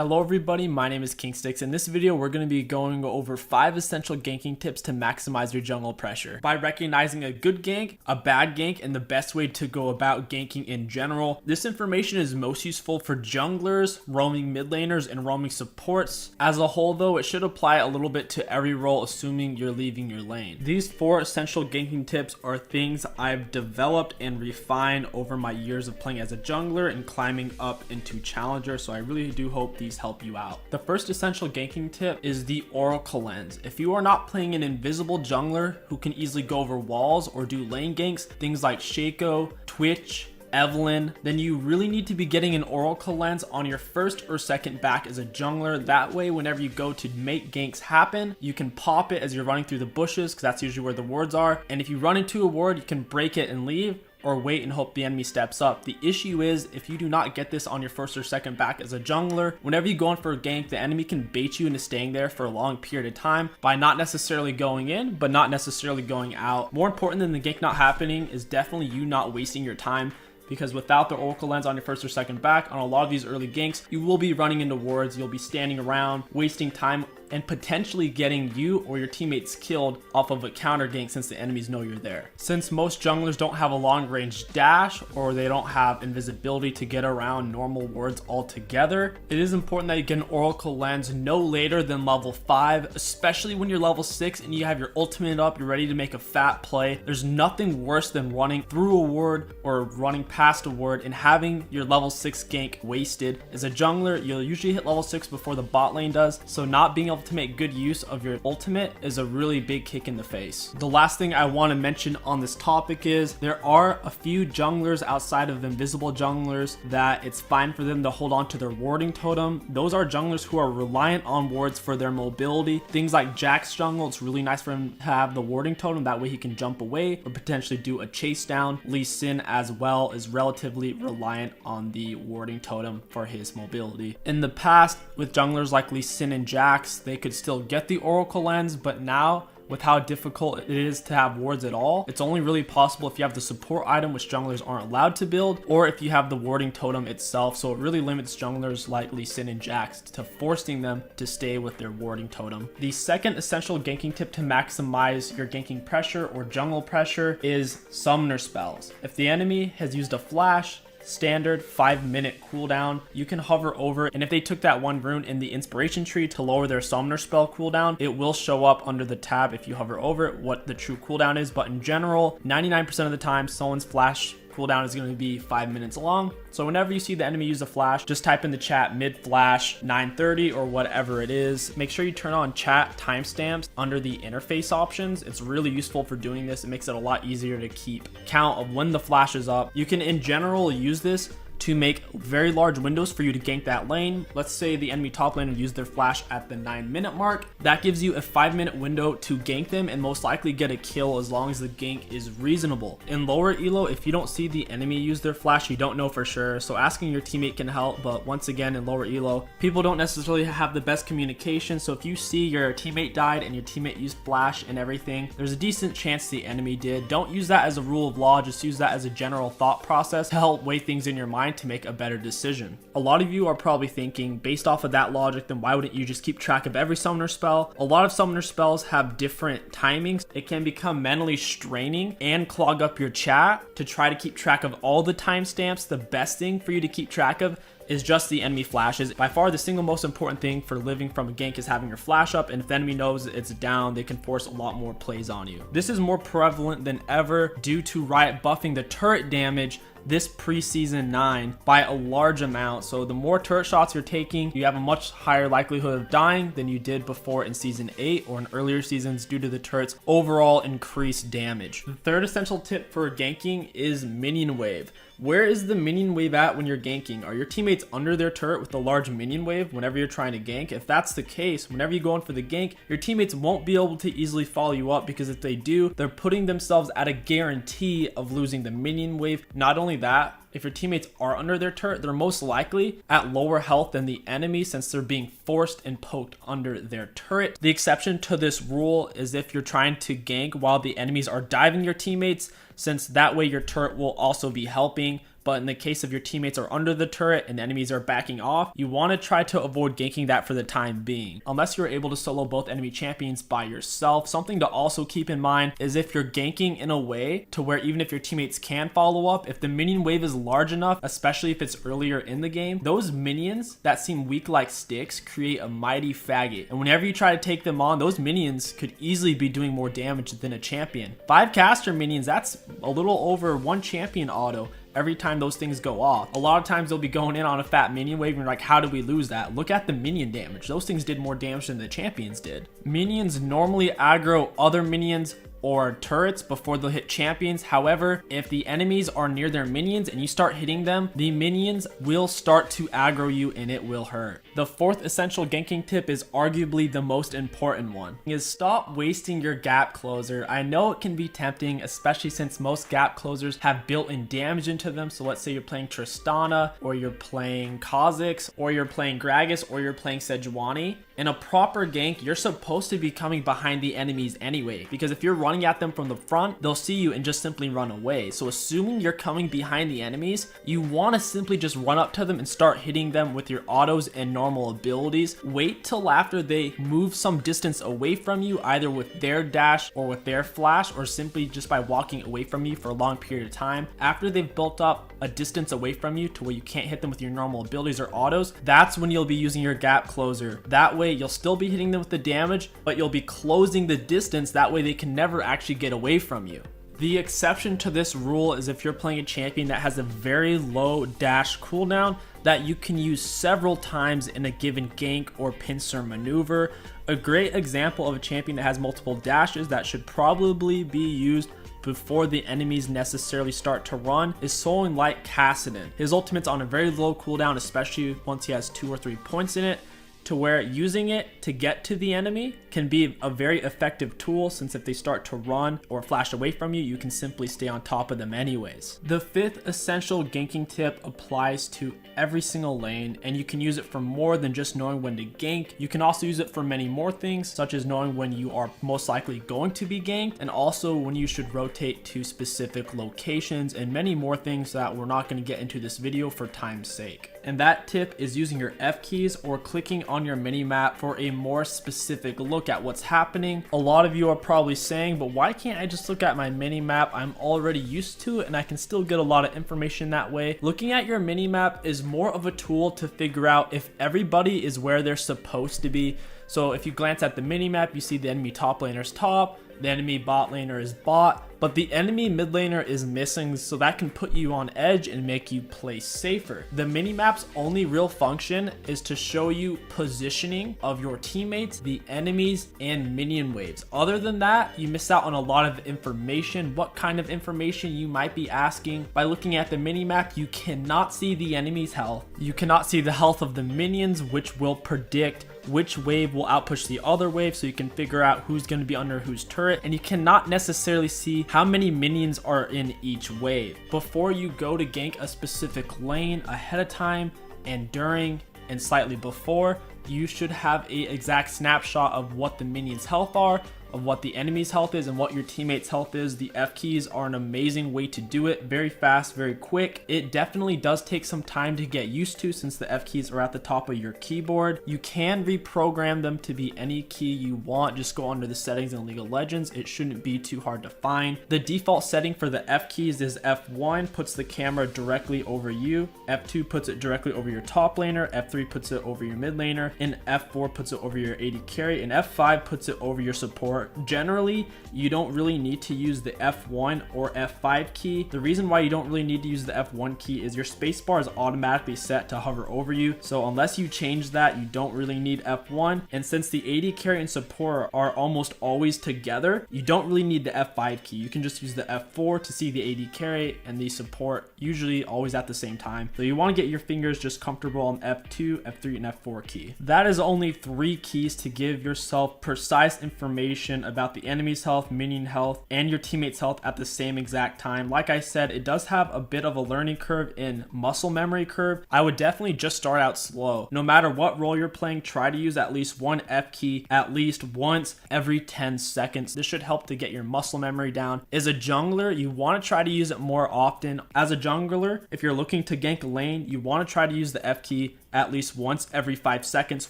Hello everybody, my name is KingStix. In this video, we're going to be going over 5 essential ganking tips to maximize your jungle pressure. By recognizing a good gank, a bad gank, and the best way to go about ganking in general. This information is most useful for junglers, roaming mid laners, and roaming supports. As a whole though, it should apply a little bit to every role assuming you're leaving your lane. These 4 essential ganking tips are things I've developed and refined over my years of playing as a jungler and climbing up into challenger, so I really do hope these help you out. The first essential ganking tip is the 𝐒𝐿𝐻𝐿. If you are not playing an invisible jungler who can easily go over walls or do lane ganks, things like 𝐒𝐿𝐂𝐋𝐒, Twitch, Evelynn, then you really need to be getting an 𝐒𝐿𝐻𝐿 on your first or second back as a jungler. That way, whenever you go to make ganks happen, you can pop it as you're running through the bushes, because that's usually where the wards are. And if you run into a ward, you can break it and leave, or wait and hope the enemy steps up. The issue is, if you do not get this on your first or second back as a jungler, whenever you go in for a gank, the enemy can bait you into staying there for a long period of time by not necessarily going in, but not necessarily going out. More important than the gank not happening is definitely you not wasting your time, because without the 𝐒𝐿𝐻𝐿 on your first or second back on a lot of these early ganks, you will be running into wards, you'll be standing around, wasting time, and potentially getting you or your teammates killed off of a counter gank since the enemies know you're there. Since most junglers don't have a long range dash, or they don't have invisibility to get around normal wards altogether, it is important that you get an 𝐒𝐿𝐻𝐿 no later than level 5, especially when you're level 6 and you have your ultimate up, you're ready to make a fat play. There's nothing worse than running through a ward or running past a ward and having your level 6 gank wasted. As a jungler, you'll usually hit level 6 before the bot lane does, so not being able to make good use of your ultimate is a really big kick in the face. The last thing I want to mention on this topic is there are a few junglers outside of invisible junglers that it's fine for them to hold on to their warding totem. Those are junglers who are reliant on wards for their mobility. Things like Jack's jungle, it's really nice for him to have the warding totem, that way he can jump away or potentially do a chase down. Lee Sin as well is relatively reliant on the warding totem for his mobility. In the past, with junglers like Lee Sin and Jax, they could still get the 𝐒𝐿𝐻𝐿, but now with how difficult it is to have wards at all, it's only really possible if you have the support item, which junglers aren't allowed to build, or if you have the warding totem itself. So it really limits junglers like Lee Sin and Jax to forcing them to stay with their warding totem. The second essential ganking tip to maximize your ganking pressure or jungle pressure is summoner spells. If the enemy has used a flash, standard 5-minute cooldown, you can hover over it, and if they took that one rune in the inspiration tree to lower their summoner spell cooldown, it will show up under the tab if you hover over it what the true cooldown is. But in general, 99% of the time, someone's flash cooldown is going to be 5 minutes long. So whenever you see the enemy use a flash, just type in the chat mid flash 9:30 or whatever it is. Make sure you turn on chat timestamps under the interface options. It's really useful for doing this. It makes it a lot easier to keep count of when the flash is up. You can in general use this to make very large windows for you to gank that lane. Let's say the enemy top laner used their flash at the 9-minute mark. That gives you a 5-minute window to gank them and most likely get a kill as long as the gank is reasonable. In lower elo, if you don't see the enemy use their flash, you don't know for sure, so asking your teammate can help. But once again, in lower elo, people don't necessarily have the best communication, so if you see your teammate died and your teammate used flash and everything, there's a decent chance the enemy did. Don't use that as a rule of law, just use that as a general thought process to help weigh things in your mind to make a better decision. A lot of you are probably thinking, based off of that logic, then why wouldn't you just keep track of every summoner spell? A lot of summoner spells have different timings. It can become mentally straining and clog up your chat to try to keep track of all the timestamps. The best thing for you to keep track of is just the enemy flashes. By far the single most important thing for living from a gank is having your flash up, and if the enemy knows it's down, they can force a lot more plays on you. This is more prevalent than ever due to Riot buffing the turret damage this preseason 9 by a large amount. So the more turret shots you're taking, you have a much higher likelihood of dying than you did before in season 8 or in earlier seasons due to the turret's overall increased damage. The third essential tip for ganking is Minion Wave. Where is the Minion Wave at when you're ganking? Are your teammates under their turret with the large Minion Wave whenever you're trying to gank? If that's the case, whenever you go in for the gank, your teammates won't be able to easily follow you up, because if they do, they're putting themselves at a guarantee of losing the Minion Wave. Not only that, if your teammates are under their turret, they're most likely at lower health than the enemy since they're being forced and poked under their turret. The exception to this rule is if you're trying to gank while the enemies are diving your teammates, since that way your turret will also be helping But in the case of your teammates are under the turret and enemies are backing off, you want to try to avoid ganking that for the time being, unless you're able to solo both enemy champions by yourself. Something to also keep in mind is if you're ganking in a way to where even if your teammates can follow up, if the minion wave is large enough, especially if it's earlier in the game, those minions that seem weak like sticks create a mighty faggot. And whenever you try to take them on, those minions could easily be doing more damage than a champion. 5 caster minions, that's a little over 1 champion auto every time those things go off. A lot of times they'll be going in on a fat minion wave and you're like, how do we lose that? Look at the minion damage. Those things did more damage than the champions did. Minions normally aggro other minions or turrets before they'll hit champions. However, if the enemies are near their minions and you start hitting them, the minions will start to aggro you and it will hurt. The 4th essential ganking tip is arguably the most important one, is stop wasting your gap closer. I know it can be tempting, especially since most gap closers have built-in damage into them. So let's say you're playing Tristana, or you're playing 𝐒𝐿𝐴, or you're playing Gragas, or you're playing Sejuani. In a proper gank, you're supposed to be coming behind the enemies anyway, because if you're running at them from the front, they'll see you and just simply run away. So assuming you're coming behind the enemies, you want to simply just run up to them and start hitting them with your autos and normal abilities. Wait till after they move some distance away from you, either with their dash or with their flash, or simply just by walking away from you for a long period of time. After they've built up a distance away from you to where you can't hit them with your normal abilities or autos, that's when you'll be using your gap closer. That way you'll still be hitting them with the damage, but you'll be closing the distance. That way they can never actually get away from you. The exception to this rule is if you're playing a champion that has a very low dash cooldown that you can use several times in a given gank or pincer maneuver. A great example of a champion that has multiple dashes that should probably be used before the enemies necessarily start to run is someone like 𝐒𝐿𝐴. His ultimate's on a very low cooldown, especially once he has 2 or 3 points in it, to where using it to get to the enemy can be a very effective tool, since if they start to run or flash away from you, you can simply stay on top of them anyways. The 5th essential ganking tip applies to every single lane, and you can use it for more than just knowing when to gank. You can also use it for many more things, such as knowing when you are most likely going to be ganked, and also when you should rotate to specific locations, and many more things that we're not going to get into this video for time's sake. And that tip is using your F keys or clicking on your mini map for a more specific look at what's happening. A lot of you are probably saying, but why can't I just look at my mini map? I'm already used to it and I can still get a lot of information that way. Looking at your mini map is more of a tool to figure out if everybody is where they're supposed to be. So if you glance at the mini map, you see the enemy top laner's top, the enemy bot laner is bot, but the enemy mid laner is missing, so that can put you on edge and make you play safer. The minimap's only real function is to show you positioning of your teammates, the enemies, and minion waves. Other than that, you miss out on a lot of information. What kind of information, you might be asking? By looking at the minimap, you cannot see the enemy's health. You cannot see the health of the minions, which will predict which wave will outpush the other wave, so you can figure out who's going to be under whose turret, and you cannot necessarily see how many minions are in each wave. Before you go to gank a specific lane, ahead of time and during and slightly before, you should have a exact snapshot of what the minions' health are, of what the enemy's health is, and what your teammates' health is. The F keys are an amazing way to do it. Very fast, very quick. It definitely does take some time to get used to, since the F keys are at the top of your keyboard. You can reprogram them to be any key you want. Just go under the settings in League of Legends. It shouldn't be too hard to find. The default setting for the F keys is F1 puts the camera directly over you, F2 puts it directly over your top laner, F3 puts it over your mid laner, and F4 puts it over your AD carry, and F5 puts it over your support. Generally, you don't really need to use the F1 or F5 key. The reason why you don't really need to use the F1 key is your spacebar is automatically set to hover over you. So unless you change that, you don't really need F1. And since the AD carry and support are almost always together, you don't really need the F5 key. You can just use the F4 to see the AD carry and the support, usually always at the same time. So you want to get your fingers just comfortable on F2, F3, and F4 key. That is only 3 keys to give yourself precise information information about the enemy's health, minion health, and your teammates' health at the same exact time. Like I said, it does have a bit of a learning curve in muscle memory curve. I would definitely just start out slow. No matter what role you're playing, try to use at least one F key at least once every 10 seconds. This should help to get your muscle memory down. As a jungler, you want to try to use it more often. As a jungler, if you're looking to gank a lane, you want to try to use the F key at least once every 5 seconds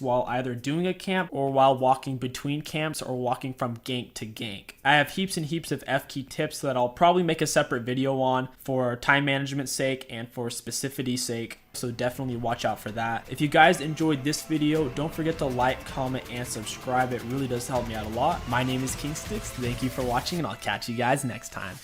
while either doing a camp or while walking between camps or walking from gank to gank. I have heaps and heaps of F key tips that I'll probably make a separate video on for time management's sake and for specificity's sake, so definitely watch out for that. If you guys enjoyed this video, don't forget to like, comment, and subscribe. It really does help me out a lot. My name is KingStix. Thank you for watching, and I'll catch you guys next time.